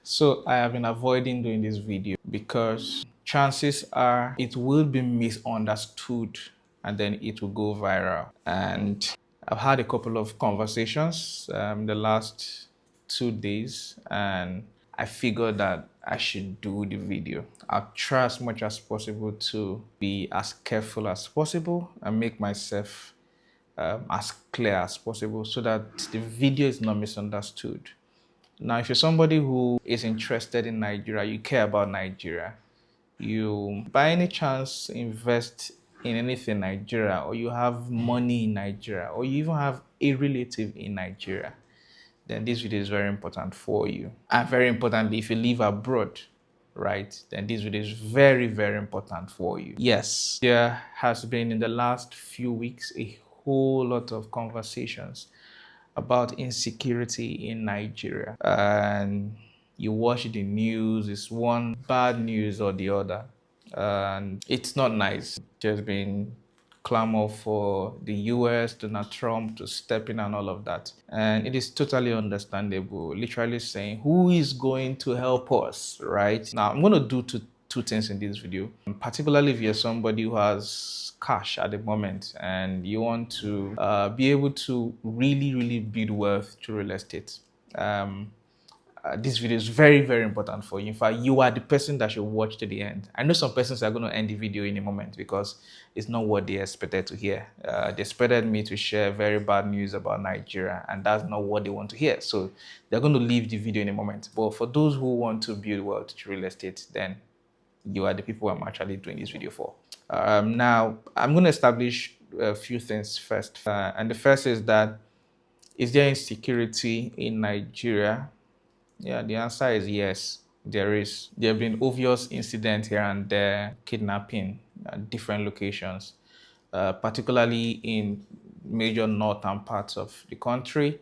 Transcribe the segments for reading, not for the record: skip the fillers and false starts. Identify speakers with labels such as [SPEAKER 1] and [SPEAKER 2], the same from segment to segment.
[SPEAKER 1] So I have been avoiding doing this video because chances are it will be misunderstood and then it will go viral. And I've had a couple of conversations the last 2 days, and I figured that I should do the video. I'll try as much as possible to be as careful as possible and make myself as clear as possible so that the video is not misunderstood. Now, if you're somebody who is interested in Nigeria, you care about Nigeria, you by any chance invest in anything Nigeria, or you have money in Nigeria, or you even have a relative in Nigeria, then this video is very important for you. And very importantly, if you live abroad, right, then this video is very, very important for you. Yes, there has been in the last few weeks a whole lot of conversations about insecurity in Nigeria. And you watch the news, it's one bad news or the other. And it's not nice. There's been clamor for the US, Donald Trump to step in and all of that. And it is totally understandable, literally saying, who is going to help us, right? Now, I'm going to do two things in this video, particularly if you're somebody who has cash at the moment and you want to be able to really build wealth through real estate. This video is very, very important for you. In fact, you are the person that should watch to the end. I know some persons are going to end the video in a moment because it's not what they expected to hear. They expected me to share very bad news about Nigeria, and that's not what they want to hear. So they're going to leave the video in a moment. But for those who want to build wealth through real estate, then you are the people I'm actually doing this video for. Now, I'm going to establish a few things first. And the first is that, is there insecurity in Nigeria? Yeah, the answer is yes, there is. There have been obvious incidents here and there, kidnapping at different locations, particularly in major northern parts of the country,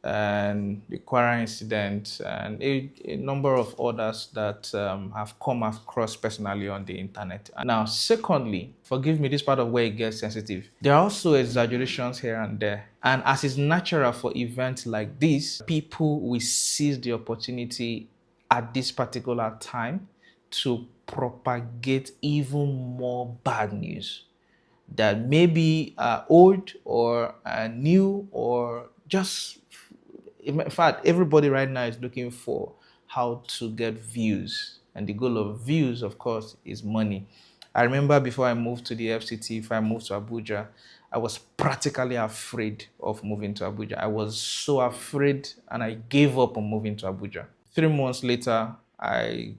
[SPEAKER 1] and the Kwara incident, and a number of others that have come across personally on the internet. Now, secondly, forgive me, this part of where it gets sensitive. There are also exaggerations here and there. And as is natural for events like this, people will seize the opportunity at this particular time to propagate even more bad news that maybe are old or new, or just, in fact, everybody right now is looking for how to get views. And the goal of views, of course, is money. I remember before I moved to the FCT, if I moved to Abuja, I was practically afraid of moving to Abuja. I was so afraid, and I gave up on moving to Abuja. 3 months later, I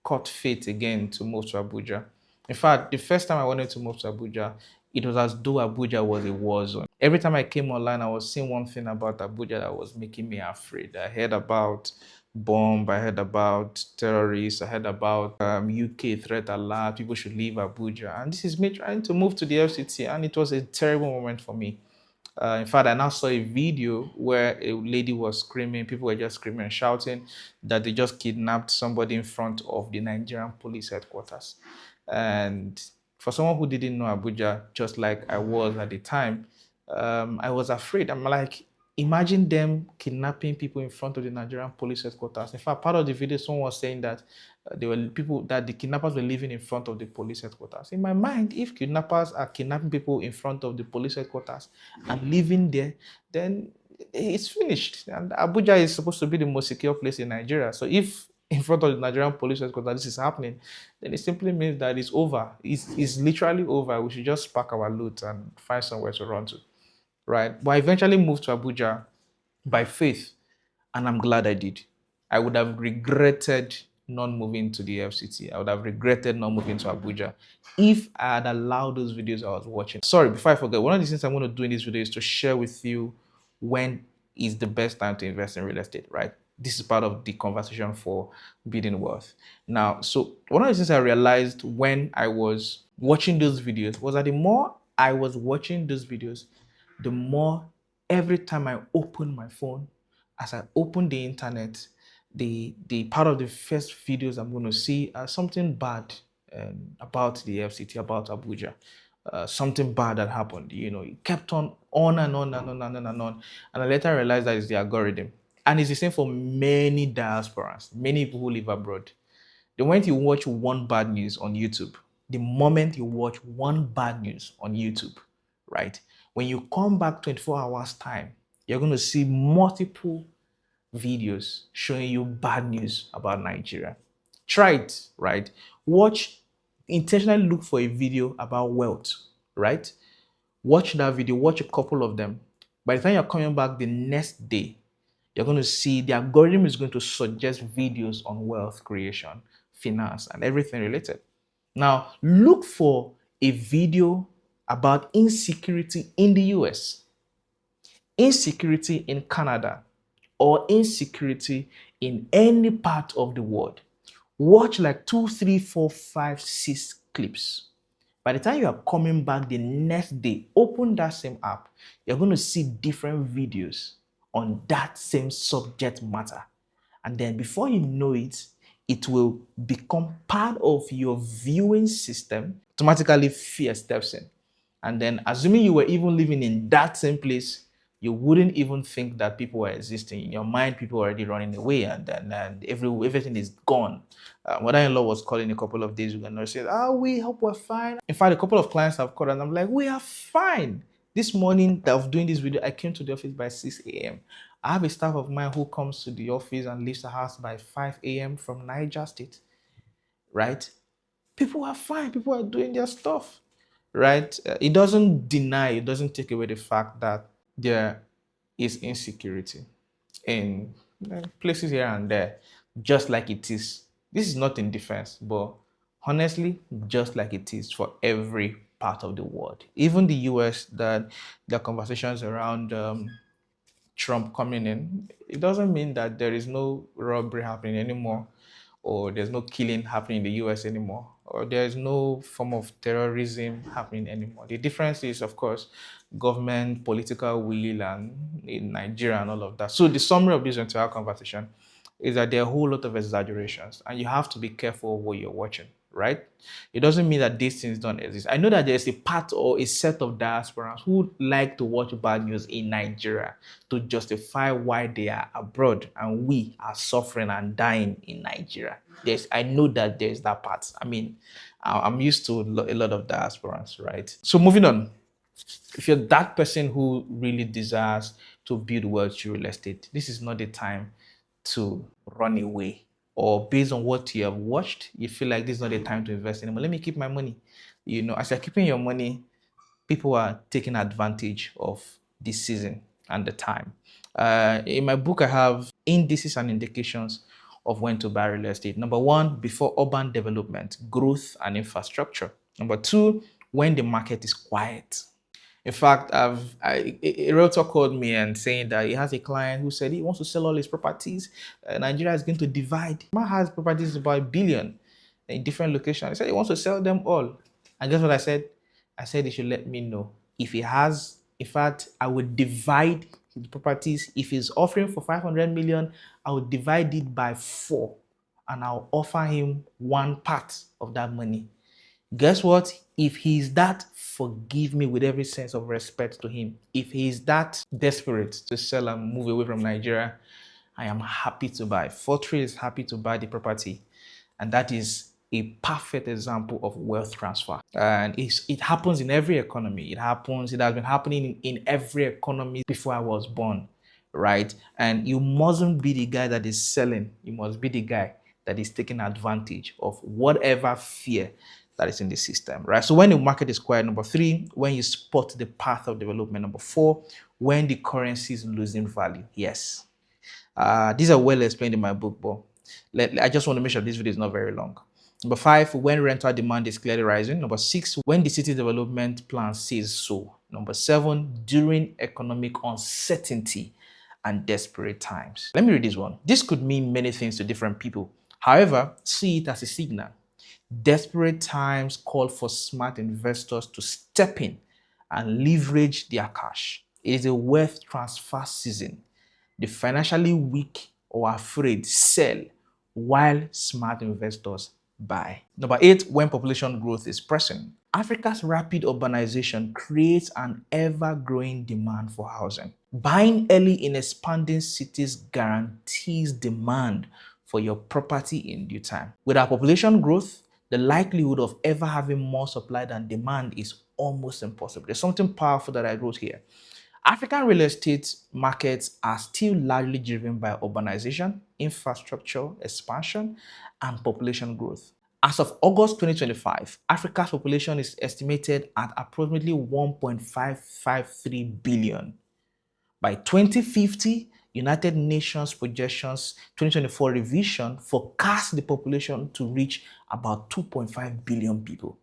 [SPEAKER 1] caught fate again to move to Abuja. In fact, the first time I wanted to move to Abuja, it was as though Abuja was a war zone. Every time I came online, I was seeing one thing about Abuja that was making me afraid. I heard about bomb, I heard about terrorists, I heard about UK threat alert, people should leave Abuja. And this is me trying to move to the FCT, and it was a terrible moment for me. In fact, I now saw a video where a lady was screaming, people were just screaming and shouting that they just kidnapped somebody in front of the Nigerian police headquarters. And for someone who didn't know Abuja, just like I was at the time, I was afraid. I'm like, imagine them kidnapping people in front of the Nigerian police headquarters. In fact, part of the video, someone was saying that there were people, that the kidnappers were living in front of the police headquarters. In my mind, if kidnappers are kidnapping people in front of the police headquarters and living there, then it's finished. And Abuja is supposed to be the most secure place in Nigeria. So if in front of the Nigerian police headquarters this is happening, then it simply means that it's over. It's literally over. We should just pack our loot and find somewhere to run to, right? But I eventually moved to Abuja by faith, and I'm glad I did. I would have regretted not moving to the FCT. I would have regretted not moving to Abuja if I had allowed those videos I was watching. Sorry, before I forget, one of the things I'm going to do in this video is to share with you when is the best time to invest in real estate, right? This is part of the conversation for building wealth. Now, so one of the things I realized when I was watching those videos was that the more I was watching those videos, the more every time I opened my phone, as I opened the internet, the part of the first videos I'm going to see are something bad about the FCT, about Abuja. Something bad that happened. You know, it kept on and on and on and on and on. And I later realized that it's the algorithm. And it's the same for many diasporans, many people who live abroad. The moment you watch one bad news on YouTube, the moment you watch one bad news on YouTube, right? When you come back 24 hours time, you're going to see multiple videos showing you bad news about Nigeria. Try it, right? Watch, intentionally look for a video about wealth, right? Watch that video, watch a couple of them. By the time you're coming back the next day, you're going to see the algorithm is going to suggest videos on wealth creation, finance, and everything related. Now, look for a video about insecurity in the US, insecurity in Canada, or insecurity in any part of the world. Watch like 2, 3, 4, 5, 6 clips. By the time you are coming back the next day, open that same app, you're going to see different videos on that same subject matter. And then before you know it, it will become part of your viewing system. Automatically fear steps in. And then assuming you were even living in that same place, you wouldn't even think that people were existing. In your mind, people were already running away, and then everything is gone. Mother-in-law was calling a couple of days ago and said, we hope we're fine. In fact, a couple of clients have called and I'm like, we are fine. This morning that I was doing this video, I came to the office by 6 a.m. I have a staff of mine who comes to the office and leaves the house by 5 a.m. from Niger State, right? People are fine. People are doing their stuff, right? It doesn't deny, it doesn't take away the fact that there is insecurity in places here and there, just like it is. This is not in defense, but honestly, just like it is for every part of the world. Even the US, that there are conversations around Trump coming in, it doesn't mean that there is no robbery happening anymore, or there's no killing happening in the US anymore, or there's no form of terrorism happening anymore. The difference is, of course, government, political will, and in Nigeria and all of that. So the summary of this entire conversation is that there are a whole lot of exaggerations, and you have to be careful of what you're watching, right? It doesn't mean that these things don't exist. I know that there's a part or a set of diasporans who like to watch bad news in Nigeria to justify why they are abroad and we are suffering and dying in Nigeria. I know that there's that part. I mean, I'm used to a lot of diasporans, right? So moving on. If you're that person who really desires to build wealth through real estate, this is not the time to run away, or based on what you have watched, you feel like this is not the time to invest anymore. Let me keep my money. As you're keeping your money, people are taking advantage of this season and the time. In my book, I have indices and indications of when to buy real estate. Number one, before urban development, growth and infrastructure. Number two, when the market is quiet. In fact, a realtor called me and saying that he has a client who said he wants to sell all his properties. Nigeria is going to divide. Man has properties about $1 billion in different locations. He said he wants to sell them all. And guess what I said? I said he should let me know. If he has, in fact, I would divide his properties. If he's offering for 500 million, I would divide it by 4 and I'll offer him one part of that money. Guess what? If he's that, forgive me with every sense of respect to him. If he's that desperate to sell and move away from Nigeria, I am happy to buy. Fortreal is happy to buy the property. And that is a perfect example of wealth transfer. And it happens in every economy. It has been happening in every economy before I was born, right? And you mustn't be the guy that is selling. You must be the guy that is taking advantage of whatever fear that is in the system, right? So when the market is quiet, number 3, when you spot the path of development, number 4, when the currency is losing value. Yes. These are well explained in my book, but I just want to make sure this video is not very long. Number 5, when rental demand is clearly rising. Number 6, when the city development plan says so. Number 7, during economic uncertainty and desperate times. Let me read this one. This could mean many things to different people. However, see it as a signal. Desperate times call for smart investors to step in and leverage their cash. It is a wealth transfer season. The financially weak or afraid sell, while smart investors buy. Number 8, when population growth is pressing. Africa's rapid urbanization creates an ever-growing demand for housing. Buying early in expanding cities guarantees demand for your property in due time. With our population growth, the likelihood of ever having more supply than demand is almost impossible. There's something powerful that I wrote here. African real estate markets are still largely driven by urbanization, infrastructure expansion, and population growth. As of August 2025, Africa's population is estimated at approximately 1.553 billion. By 2050, United Nations projections 2024 revision forecast the population to reach about 2.5 billion people.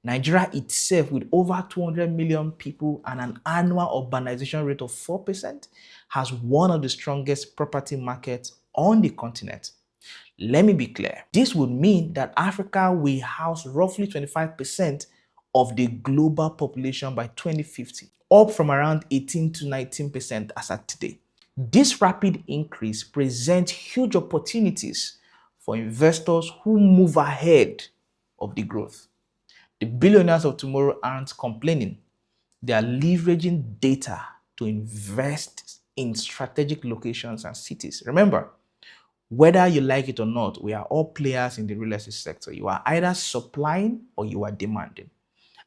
[SPEAKER 1] Nigeria itself, with over 200 million people and an annual urbanization rate of 4%, has one of the strongest property markets on the continent. Let me be clear. This would mean that Africa will house roughly 25% of the global population by 2050, up from around 18 to 19% as at today. This rapid increase presents huge opportunities for investors who move ahead of the growth. The billionaires of tomorrow aren't complaining. They are leveraging data to invest in strategic locations and cities. Remember, whether you like it or not, we are all players in the real estate sector. You are either supplying or you are demanding.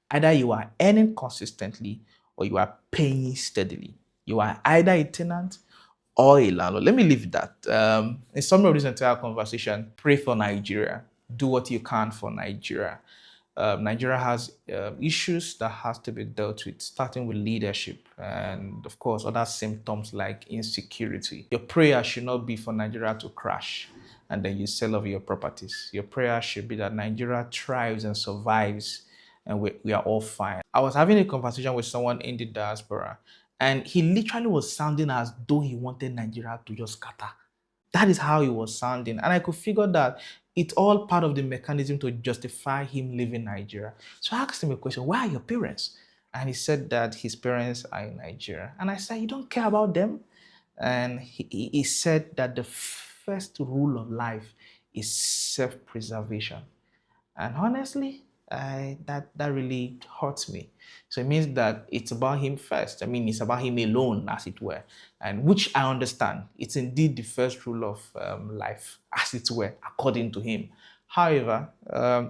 [SPEAKER 1] Either you are earning consistently or you are paying steadily. You are either a tenant or a landlord. Let me leave that. In summary of this entire conversation, pray for Nigeria. Do what you can for Nigeria. Nigeria has issues that has to be dealt with, starting with leadership and, of course, other symptoms like insecurity. Your prayer should not be for Nigeria to crash and then you sell off your properties. Your prayer should be that Nigeria thrives and survives and we are all fine. I was having a conversation with someone in the diaspora and he literally was sounding as though he wanted Nigeria to just scatter. That is how he was sounding. And I could figure that it's all part of the mechanism to justify him leaving Nigeria. So I asked him a question, where are your parents? And he said that his parents are in Nigeria. And I said, you don't care about them? And he said that the first rule of life is self-preservation. And honestly, that really hurts me. So it means that it's about him first. I mean, it's about him alone, as it were, and which I understand. It's indeed the first rule of life, as it were, according to him. However,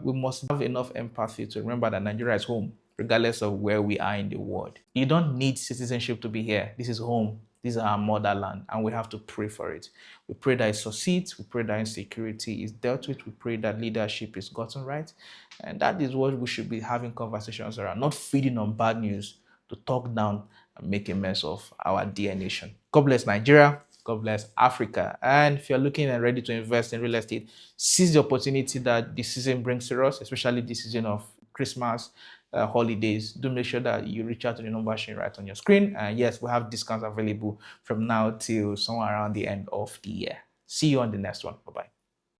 [SPEAKER 1] we must have enough empathy to remember that Nigeria is home, regardless of where we are in the world. You don't need citizenship to be here. This is home. This is our motherland, and we have to pray for it. We pray that it succeeds. We pray that insecurity is dealt with. We pray that leadership is gotten right. And that is what we should be having conversations around, not feeding on bad news to talk down and make a mess of our dear nation. God bless Nigeria. God bless Africa. And if you're looking and ready to invest in real estate, seize the opportunity that this season brings to us, especially this season of Christmas, holidays. Do make sure that you reach out to the number showing right on your screen. And yes, we have discounts available from now till somewhere around the end of the year. See you on the next one. Bye-bye.